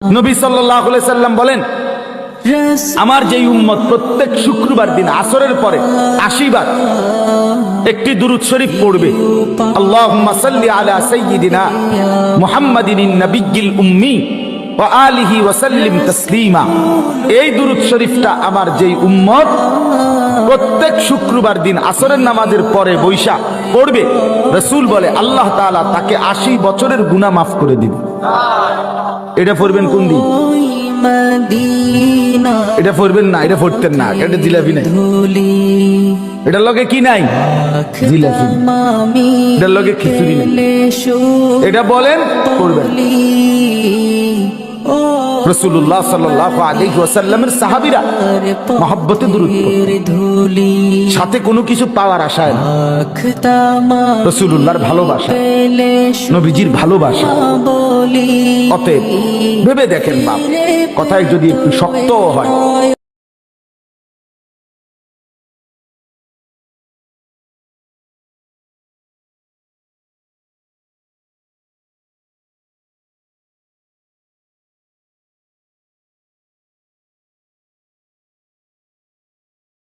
নবী সাল্লাল্লাহু আলাইহি সাল্লাম বলেন, আমার যেই উম্মত প্রত্যেক শুক্রবার দিন আসরের পরে 80 বার একটি দুরূদ শরীফ পড়বে, আল্লাহুম্মা সাল্লি আলা সাইয়্যিদিনা মুহাম্মাদিন নাবিয়্যিল উম্মি ওয়া আলিহি ওয়া সাল্লিম তাসলিমা, এই দুরূদ শরীফটা আমার যেই উম্মত প্রত্যেক শুক্রবার দিন আসরের নামাজের পরে বৈশা পড়বে, রাসূল বলে আল্লাহ তাআলা তাকে 80 বছরের গুনাহ মাফ করে দিবে। এটা পড়বেন কোন দিন? এটা পড়বেন না, এটা পড়তেন না, এটা জিলাপি নাই, এটার লগে কি নাই? জিলাপি। এটার লগে খিচুড়ি নাই। এটা বলেন পড়বেন। রাসূলুল্লাহ সাল্লাল্লাহু আলাইহি ওয়াসাল্লামের সাহাবীরা মহব্বতে দুরূদ পড়তেন, সাথে কোনো কিছু পাওয়ার আশায় না। রাসূলুল্লাহর ভালোবাসা, নবীজির ভালোবাসা। অতএব ভেবে দেখেন বাপ, কথায় যদি একটু শক্ত হয়